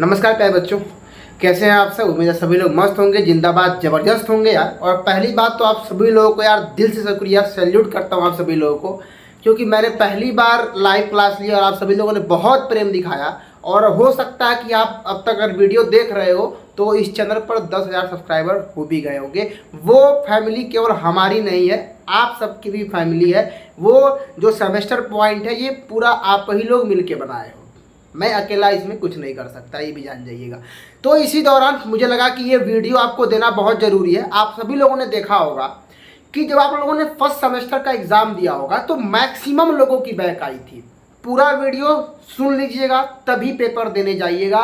नमस्कार प्यारे बच्चों, कैसे हैं आप सब। उम्मीद है सभी लोग मस्त होंगे, जिंदाबाद ज़बरदस्त होंगे यार। और पहली बात तो आप सभी लोगों को यार दिल से शुक्रिया, सैल्यूट करता हूँ आप सभी लोगों को, क्योंकि मैंने पहली बार लाइव क्लास लिया और आप सभी लोगों ने बहुत प्रेम दिखाया। और हो सकता है कि आप अब तक अगर वीडियो देख रहे हो तो इस चैनल पर 10,000 सब्सक्राइबर हो भी गए होंगे। वो फैमिली केवल हमारी नहीं है, आप सबकी भी फैमिली है। वो जो सेमेस्टर पॉइंट है ये पूरा आप ही लोग मिल के बनाए हो, मैं अकेला इसमें कुछ नहीं कर सकता, ये भी जान जाइएगा। तो इसी दौरान मुझे लगा कि ये वीडियो आपको देना बहुत ज़रूरी है। आप सभी लोगों ने देखा होगा कि जब आप लोगों ने फर्स्ट सेमेस्टर का एग्ज़ाम दिया होगा तो मैक्सिमम लोगों की बैक आई थी। पूरा वीडियो सुन लीजिएगा तभी पेपर देने जाइएगा।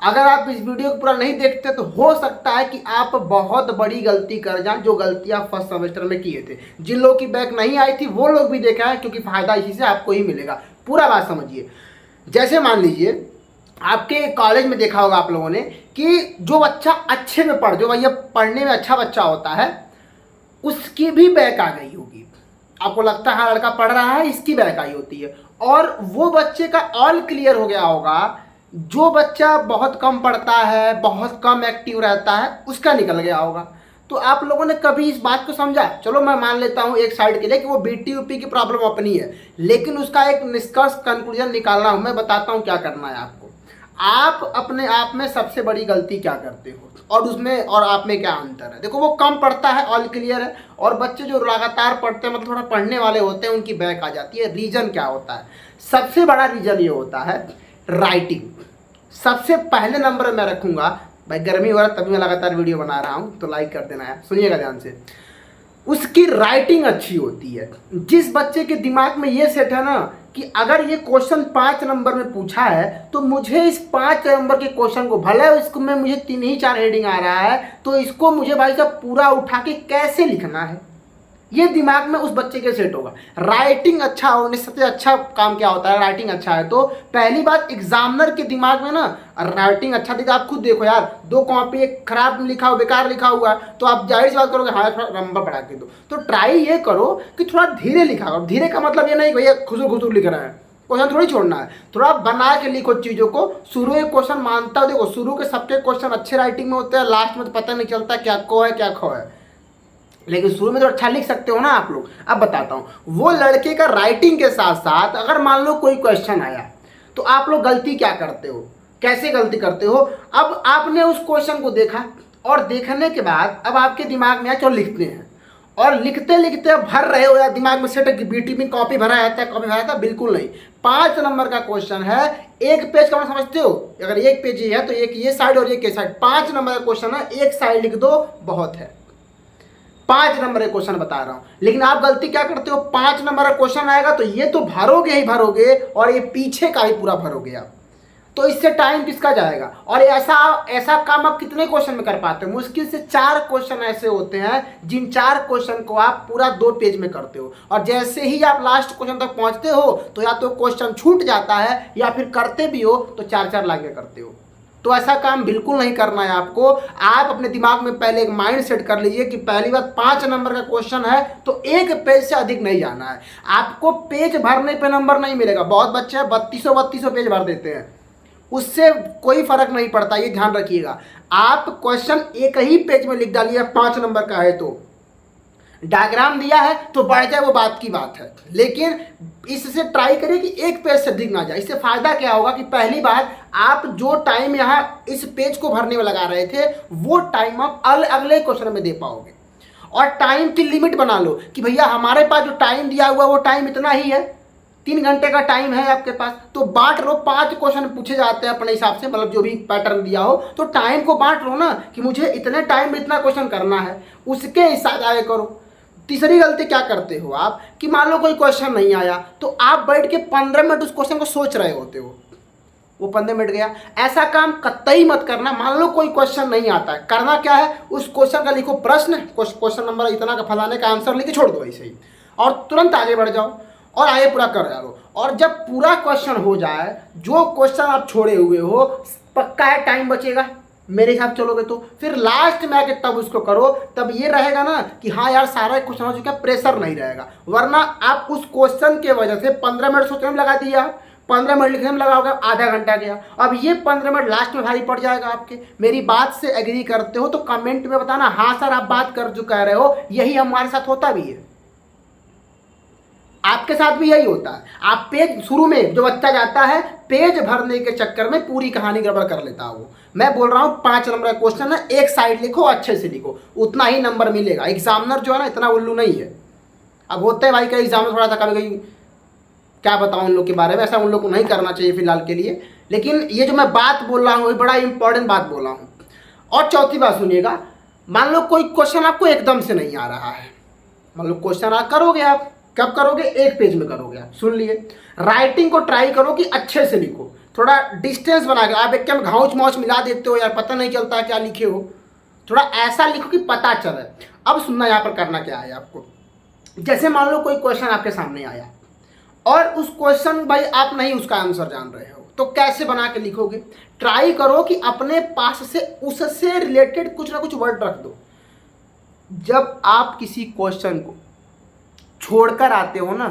अगर आप इस वीडियो को पूरा नहीं देखते तो हो सकता है कि आप बहुत बड़ी गलती कर जाएं, जो गलती आप फर्स्ट सेमेस्टर में किए थे। जिन लोगों की बैक नहीं आई थी वो लोग भी देखा है, क्योंकि फ़ायदा इसी से आपको ही मिलेगा। पूरा बात समझिए। जैसे मान लीजिए आपके कॉलेज में देखा होगा आप लोगों ने कि जो बच्चा अच्छे में जो भैया पढ़ने में अच्छा बच्चा होता है उसकी भी बैक आ गई होगी। आपको लगता है हाँ लड़का पढ़ रहा है, इसकी बैक आई होती है, और वो बच्चे का ऑल क्लियर हो गया होगा। जो बच्चा बहुत कम पढ़ता है, बहुत कम एक्टिव रहता है, उसका निकल गया होगा। तो आप लोगों ने कभी इस बात को समझा? चलो मैं मान लेता हूँ एक साइड के लिए कि वो बीटी यूपी की प्रॉब्लम अपनी है, लेकिन उसका एक निष्कर्ष कंक्लूजन निकालना हूँ। मैं बताता हूँ क्या करना है आपको। आप अपने आप में सबसे बड़ी गलती क्या करते हो और उसमें और आप में क्या अंतर है। देखो, वो कम पढ़ता है, ऑल क्लियर है, और बच्चे जो लगातार पढ़ते हैं, मतलब थोड़ा पढ़ने वाले होते हैं, उनकी बैक आ जाती है। रीज़न क्या होता है? सबसे बड़ा रीज़न ये होता है राइटिंग। सबसे पहले नंबर मैं रखूँगा। भाई गर्मी हो रहा है तभी मैं लगातार वीडियो बना रहा हूँ, तो लाइक कर देना यार, सुनिएगा ध्यान से। उसकी राइटिंग अच्छी होती है। जिस बच्चे के दिमाग में ये सेट है ना कि अगर ये क्वेश्चन 5 नंबर में पूछा है तो मुझे इस 5 नंबर के क्वेश्चन को, भले इसको में मुझे 3 ही 4 हेडिंग आ रहा है, तो इसको मुझे भाई साहब पूरा उठा के कैसे लिखना है, ये दिमाग में उस बच्चे के सेट होगा। राइटिंग अच्छा होने से सबसे अच्छा काम क्या होता है? राइटिंग अच्छा है तो पहली बात एग्जामिनर के दिमाग में ना राइटिंग अच्छा दिखा। आप खुद देखो यार, 2 कॉपी एक खराब लिखा हो, बेकार लिखा हुआ है, तो आप जाहिर सी बात करोगे हाँ थोड़ा नंबर बढ़ा के दो। तो ट्राई ये करो कि थोड़ा धीरे लिखा करो। धीरे का मतलब ये नहीं कि भैया खुसुर खुसुर लिख रहा है, क्वेश्चन थोड़ी छोड़ना है, थोड़ा बना के लिखो चीज़ों को। शुरू एक क्वेश्चन मानता हो, देखो शुरू के सबके क्वेश्चन अच्छे राइटिंग में होते हैं, लास्ट में तो पता नहीं चलता क्या को है क्या खो है, लेकिन शुरू में तो अच्छा लिख सकते हो ना आप लोग। अब बताता हूँ, वो लड़के का राइटिंग के साथ साथ अगर मान लो कोई क्वेश्चन आया तो आप लोग गलती क्या करते हो, कैसे गलती करते हो? अब आपने उस क्वेश्चन को देखा और देखने के बाद अब आपके दिमाग में आया चलो लिखते हैं, और लिखते लिखते भर रहे हो या दिमाग में सेट कि बीटी में कॉपी भरा रहता है, कॉपी भरा रहता है, बिल्कुल नहीं। 5 नंबर का क्वेश्चन है, एक पेज का समझते हो? अगर एक पेज ही है तो एक ये साइड और एक ये साइड। 5 नंबर का क्वेश्चन है, एक साइड लिख दो बहुत है। 5 नंबर का क्वेश्चन बता रहा हूं, लेकिन आप गलती क्या करते हो? 5 नंबर का क्वेश्चन आएगा तो ये तो भरोगे ही भरोगे, और ये पीछे का ही पूरा भरोगे आप। तो इससे टाइम किसका जाएगा? और ऐसा काम आप कितने क्वेश्चन में कर पाते हो? मुश्किल से 4 क्वेश्चन ऐसे होते हैं जिन 4 क्वेश्चन को आप पूरा 2 पेज में करते हो, और जैसे ही आप लास्ट क्वेश्चन तक पहुंचते हो तो या तो क्वेश्चन छूट जाता है या फिर करते भी हो तो 4-4 लाइन करते हो। तो ऐसा काम बिल्कुल नहीं करना है आपको। आप अपने दिमाग में पहले एक माइंड सेट कर लीजिए कि पहली बात 5 नंबर का क्वेश्चन है तो एक पेज से अधिक नहीं जाना है। आपको पेज भरने पे नंबर नहीं मिलेगा। बहुत बच्चे 3200 पेज भर देते हैं, उससे कोई फर्क नहीं पड़ता, ये ध्यान रखिएगा। आप क्वेश्चन एक ही पेज में लिख डालिए, 5 नंबर का है तो डायग्राम दिया है तो बढ़ जाए वो बात की बात है, लेकिन इससे ट्राई करिए कि एक पेज से अधिक ना जाए। इससे फायदा क्या होगा कि पहली बार आप जो टाइम यहाँ इस पेज को भरने में लगा रहे थे वो टाइम आप अगले क्वेश्चन में दे पाओगे। और टाइम की लिमिट बना लो कि भैया हमारे पास जो टाइम दिया हुआ वो टाइम इतना ही है, 3 घंटे का टाइम है आपके पास, तो बांट लो। 5 क्वेश्चन पूछे जाते हैं अपने हिसाब से, मतलब जो भी पैटर्न दिया हो, तो टाइम को बांट लो ना कि मुझे इतने टाइम में इतना क्वेश्चन करना है, उसके हिसाब आगे करो। तीसरी गलती क्या करते हो आप कि मान लो कोई क्वेश्चन नहीं आया तो आप बैठ के 15 मिनट उस क्वेश्चन को सोच रहे होते हो, वो 15 मिनट गया। ऐसा काम कतई मत करना। मान लो कोई क्वेश्चन नहीं आता है, करना क्या है, उस क्वेश्चन का लिखो प्रश्न, क्वेश्चन नंबर इतना का फलाने का आंसर लिख के छोड़ दो ऐसे ही, और तुरंत आगे बढ़ जाओ और आगे पूरा कर डालो। और जब पूरा क्वेश्चन हो जाए, जो क्वेश्चन आप छोड़े हुए हो, पक्का है टाइम बचेगा मेरे हिसाब चलोगे तो फिर लास्ट में आके तब उसको करो, तब ये रहेगा ना कि हाँ यार सारा क्वेश्चन हो चुका, प्रेशर नहीं रहेगा। वरना आप उस क्वेश्चन के वजह से 15 मिनट सोचने में लगा दिया, 15 मिनट लिखने में लगा होगा, आधा घंटा गया। अब ये 15 मिनट लास्ट में भारी पड़ जाएगा आपके। मेरी बात से एग्री करते हो तो कमेंट में बताना, हाँ सर आप बात कर जो कह रहे हो यही हमारे साथ होता भी है, आपके साथ भी यही होता है। आप पेज शुरू में जो बच्चा जाता है पेज भरने के चक्कर में पूरी कहानी गड़बड़ कर लेता है। वो मैं बोल रहा हूँ 5 नंबर का क्वेश्चन है, एक साइड लिखो, अच्छे से लिखो, उतना ही नंबर मिलेगा। एग्जामिनर जो है ना इतना उल्लू नहीं है। अब होते हैं भाई कई एग्जाम में थोड़ा सा कभी कभी, क्या बताऊँ उन लोग के बारे में, ऐसा उन लोग को नहीं करना चाहिए फिलहाल के लिए। लेकिन ये जो मैं बात बोल रहा हूँ ये बड़ा इंपॉर्टेंट बात बोल रहा हूँ। और चौथी बात सुनिएगा, मान लो कोई क्वेश्चन आपको एकदम से नहीं आ रहा है, मान लो क्वेश्चन आप करोगे, आप कब करोगे, एक पेज में करोगे आप, सुन लिए। राइटिंग को ट्राई करो कि अच्छे से लिखो, थोड़ा डिस्टेंस बना के। आप एकदम घाउच माउच मिला देते हो यार, पता नहीं चलता क्या लिखे हो, थोड़ा ऐसा लिखो कि पता चले। अब सुनना यहाँ पर करना क्या है आपको। जैसे मान लो कोई क्वेश्चन आपके सामने आया और उस क्वेश्चन भाई आप नहीं उसका आंसर जान रहे हो, तो कैसे बना के लिखोगे। ट्राई करो कि अपने पास से उससे रिलेटेड कुछ ना कुछ वर्ड रख दो। जब आप किसी क्वेश्चन को छोड़कर आते हो ना,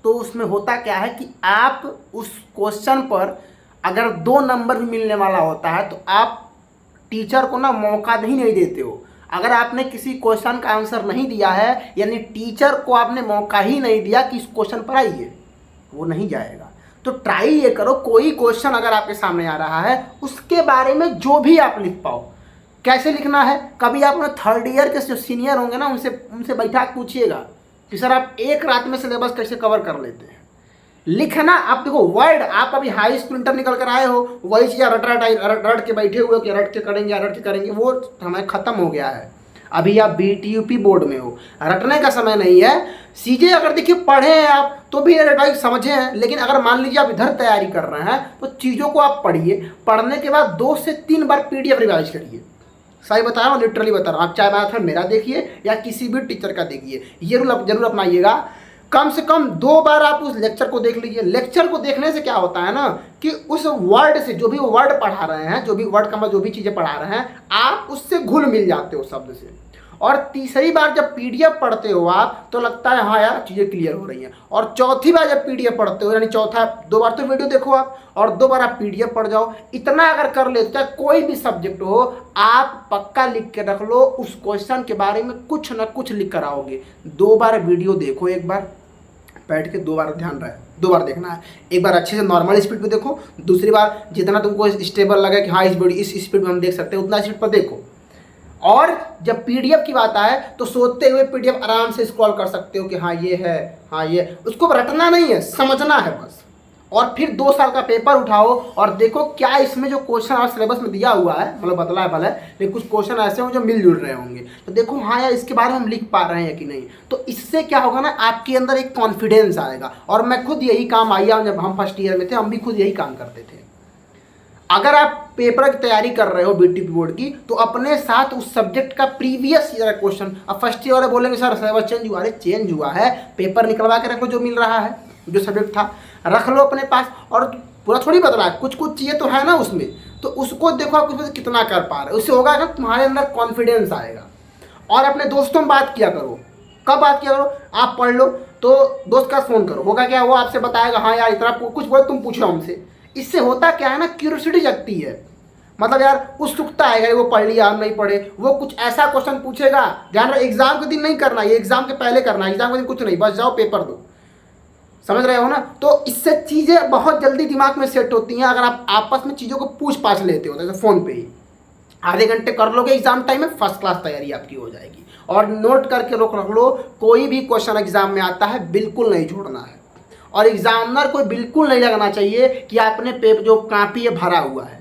तो उसमें होता क्या है कि आप उस क्वेश्चन पर अगर 2 नंबर भी मिलने वाला होता है तो आप टीचर को ना मौका नहीं देते हो। अगर आपने किसी क्वेश्चन का आंसर नहीं दिया है, यानी टीचर को आपने मौका ही नहीं दिया कि इस क्वेश्चन पर आइए, वो नहीं जाएगा। तो ट्राई ये करो, कोई क्वेश्चन अगर आपके सामने आ रहा है उसके बारे में जो भी आप लिख पाओ। कैसे लिखना है, कभी आप 3rd ईयर के जो सीनियर होंगे ना उनसे बैठा पूछिएगा कि सर आप एक रात में सिलेबस कैसे कवर कर लेते हैं। लिखना, आप देखो वर्ड, आप अभी हाई स्कूल इंटर निकल कर आए हो, वही चीज़ रट के बैठे हुए हो कि रट के करेंगे, वो हमें ख़त्म हो गया है। अभी आप BTUP बोर्ड में हो, रटने का समय नहीं है। सीधे अगर देखिए पढ़े हैं आप तो भी एडवाइस समझे हैं, लेकिन अगर मान लीजिए आप इधर तैयारी कर रहे हैं तो चीज़ों को आप पढ़िए, पढ़ने के बाद 2 से 3 बार PDF रिवाइज करिए। सही बता रहा हूँ, लिटरली बता रहा हूँ। आप चाहे मैथड मेरा देखिए या किसी भी टीचर का देखिए, ये रूल जरूर अपनाइएगा। कम से कम 2 बार आप उस लेक्चर को देख लीजिए। लेक्चर को देखने से क्या होता है ना कि उस वर्ड से, जो भी वर्ड पढ़ा रहे हैं, जो भी वर्ड का जो भी चीज़ें पढ़ा रहे हैं, आप उससे घुल मिल जाते हो शब्द से। और तीसरी बार जब PDF पढ़ते हो आप तो लगता है हाँ यार चीज़ें क्लियर हो रही हैं। और चौथी बार जब PDF पढ़ते हो, यानी चौथा 2 बार तो वीडियो देखो आप और 2 बार आप PDF पढ़ जाओ। इतना अगर कर लेते हैं, कोई भी सब्जेक्ट हो, आप पक्का लिख के रख लो, उस क्वेश्चन के बारे में कुछ ना कुछ लिख कर आओगे। 2 बार वीडियो देखो, एक बार बैठ के 2 बार ध्यान रहे, 2 बार देखना है। एक बार अच्छे से नॉर्मल स्पीड पे देखो, दूसरी बार जितना तुमको स्टेबल लगे कि हाँ इस स्पीड में हम देख सकते हैं उतना स्पीड पर देखो। और जब PDF की बात आए तो सोचते हुए PDF आराम से स्क्रॉल कर सकते हो कि हाँ ये है, हाँ ये, उसको रटना नहीं है, समझना है बस। और फिर 2 साल का पेपर उठाओ और देखो क्या इसमें जो क्वेश्चन और सिलेबस में दिया हुआ है, मतलब बदला है भले, लेकिन कुछ क्वेश्चन ऐसे हों जो मिलजुल रहे होंगे, तो देखो हाँ यार इसके बारे में हम लिख पा रहे हैं कि नहीं। तो इससे क्या होगा ना, आपके अंदर एक कॉन्फिडेंस आएगा। और मैं खुद यही काम आया, जब हम फर्स्ट ईयर में थे हम भी खुद यही काम करते थे। अगर आप पेपर की तैयारी कर रहे हो BTP बोर्ड की, तो अपने साथ उस सब्जेक्ट का प्रीवियस ईयर क्वेश्चन, अब फर्स्ट ईयर वाले बोलेंगे सर सिलेबस चेंज हुआ, अरे चेंज हुआ है, पेपर निकलवा के रखो, जो मिल रहा है, जो सब्जेक्ट था रख लो अपने पास। और पूरा थोड़ी बदला है, कुछ कुछ चीज़ें तो है ना उसमें, तो उसको देखो आप उसमें कितना कर पा रहे हो। उससे होगा कि तुम्हारे अंदर कॉन्फिडेंस आएगा। और अपने दोस्तों में बात किया करो। कब बात किया करो, आप पढ़ लो तो दोस्त का फ़ोन करो, होगा क्या, वो आपसे बताएगा हाँ यार इतना कुछ बोले, तुम पूछो हमसे। इससे होता क्या है ना, क्यूरियोसिटी जगती है, मतलब यार उत्सुकता आएगा, वो पढ़ लिया हम नहीं पढ़े, वो कुछ ऐसा क्वेश्चन पूछेगा। ध्यान रखो एग्जाम के दिन नहीं करना, ये एग्जाम के पहले करना है, एग्जाम के दिन कुछ नहीं, बस जाओ पेपर दो, समझ रहे हो ना। तो इससे चीज़ें बहुत जल्दी दिमाग में सेट होती हैं अगर आप आपस में चीज़ों को पूछ पाछ लेते हो। जैसे फ़ोन पे ही आधे घंटे कर लोगे एग्जाम टाइम में, फर्स्ट क्लास तैयारी आपकी हो जाएगी। और नोट करके रख लो, कोई भी क्वेश्चन एग्जाम में आता है बिल्कुल नहीं छोड़ना है। और एग्जामिनर को बिल्कुल नहीं लगना चाहिए कि आपने पेपर जो कॉपी है भरा हुआ है,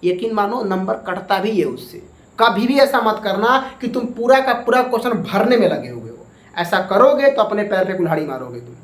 यकीन मानो नंबर कटता भी है उससे। कभी भी ऐसा मत करना कि तुम पूरा का पूरा क्वेश्चन भरने में लगे हुए हो। ऐसा करोगे तो अपने पैर पे कुल्हाड़ी मारोगे तुम।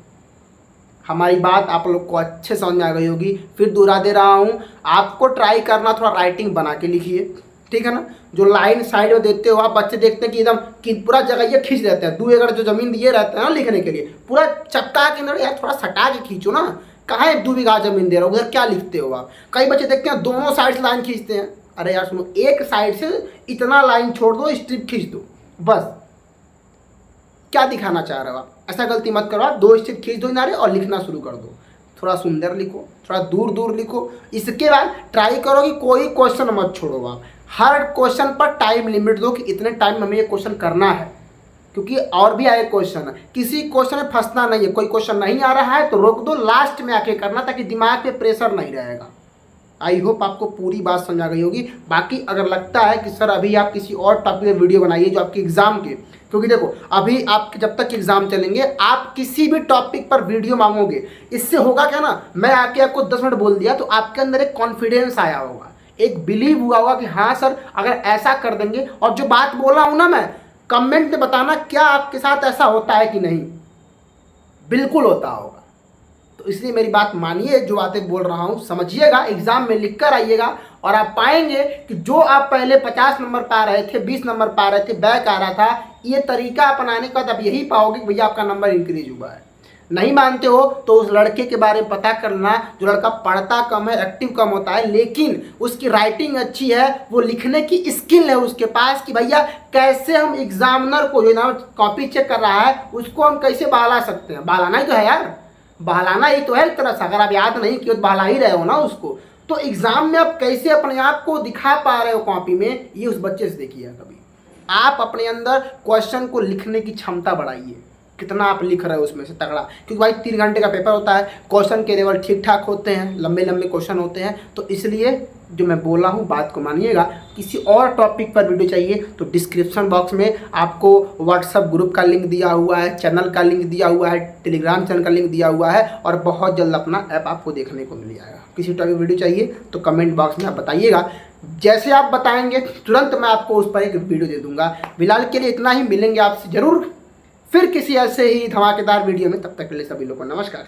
हमारी बात आप लोग को अच्छे समझ में आ गई होगी, फिर दोहरा दे रहा हूँ, आपको ट्राई करना थोड़ा राइटिंग बना के लिखिए, ठीक है ना। जो लाइन साइड में देते हो आप, बच्चे देखते हैं कि एकदम कि पूरा जगह ये खींच रहते हैं, 2 एकड़ जो जमीन दिए रहते हैं ना लिखने के लिए, पूरा चपका के अंदर यार थोड़ा सटा के खींचो ना। कहाँ 2 बीघा जमीन दे रहा हो, उधर क्या लिखते हो आप। कई बच्चे देखते हैं दोनों साइड से लाइन खींचते हैं, अरे यार सुनो, एक साइड से इतना लाइन छोड़ दो, स्ट्रिप खींच दो, बस। क्या दिखाना चाह रहे हो आप, ऐसा गलती मत करो आप, 2 स्ट्रिप खींच दो किनारे और लिखना शुरू कर दो। थोड़ा सुंदर लिखो, थोड़ा दूर दूर लिखो। इसके बाद ट्राई करो कि कोई क्वेश्चन मत छोड़ो आप, हर क्वेश्चन पर टाइम लिमिट दो कि इतने टाइम में हमें ये क्वेश्चन करना है, क्योंकि और भी आए क्वेश्चन है। किसी क्वेश्चन में फंसना नहीं है, कोई क्वेश्चन नहीं आ रहा है तो रोक दो, लास्ट में आके करना, ताकि दिमाग पे प्रेशर नहीं रहेगा। आई होप आपको पूरी बात समझा गई होगी। बाकी अगर लगता है कि सर अभी आप किसी और टॉपिक में वीडियो बनाइए जो आपके एग्जाम के, क्योंकि देखो अभी आपके जब तक एग्जाम चलेंगे आप किसी भी टॉपिक पर वीडियो मांगोगे, इससे होगा क्या ना, मैं आके आपको 10 मिनट बोल दिया तो आपके अंदर एक कॉन्फिडेंस आया होगा, एक बिलीव हुआ होगा कि हाँ सर अगर ऐसा कर देंगे। और जो बात बोला हूँ ना मैं, कमेंट में बताना क्या आपके साथ ऐसा होता है कि नहीं, बिल्कुल होता होगा। तो इसलिए मेरी बात मानिए, जो बातें बोल रहा हूँ समझिएगा, एग्जाम में लिख कर आइएगा और आप पाएंगे कि जो आप पहले 50 नंबर पा रहे थे, 20 नंबर पा रहे थे, बैक आ रहा था, ये तरीका अपनाने के बाद आप यही पाओगे कि भैया आपका नंबर इंक्रीज हुआ है। नहीं मानते हो तो उस लड़के के बारे में पता करना, जो लड़का पढ़ता कम है, एक्टिव कम होता है, लेकिन उसकी राइटिंग अच्छी है, वो लिखने की स्किल है उसके पास, कि भैया कैसे हम एग्जामिनर को जो ना कॉपी चेक कर रहा है उसको हम कैसे बहला सकते हैं। बहलाना ही तो है यार, बहलाना ही तो है एक तरह से। अगर आप याद नहीं किए तो बहला ही रहे हो ना उसको। तो एग्जाम में आप कैसे अपने आप को दिखा पा रहे हो कॉपी में, ये उस बच्चे से देखिए। कभी आप अपने अंदर क्वेश्चन को लिखने की क्षमता बढ़ाइए, कितना आप लिख रहे हो उसमें से तगड़ा, क्योंकि भाई 3 घंटे का पेपर होता है, क्वेश्चन के लेवल ठीक ठाक होते हैं, लंबे लंबे क्वेश्चन होते हैं। तो इसलिए जो मैं बोला हूँ बात को मानिएगा। किसी और टॉपिक पर वीडियो चाहिए तो डिस्क्रिप्शन बॉक्स में आपको व्हाट्सअप ग्रुप का लिंक दिया हुआ है, चैनल का लिंक दिया हुआ है, टेलीग्राम चैनल का लिंक दिया हुआ है, और बहुत जल्द अपना ऐप आपको देखने को मिल जाएगा। किसी टॉपिक वीडियो चाहिए तो कमेंट बॉक्स में आप बताइएगा, जैसे आप बताएंगे तुरंत मैं आपको उस पर एक वीडियो दे दूंगा। फिलहाल के लिए इतना ही, मिलेंगे आपसे जरूर फिर किसी ऐसे ही धमाकेदार वीडियो में। तब तक के लिए सभी लोगों को नमस्कार।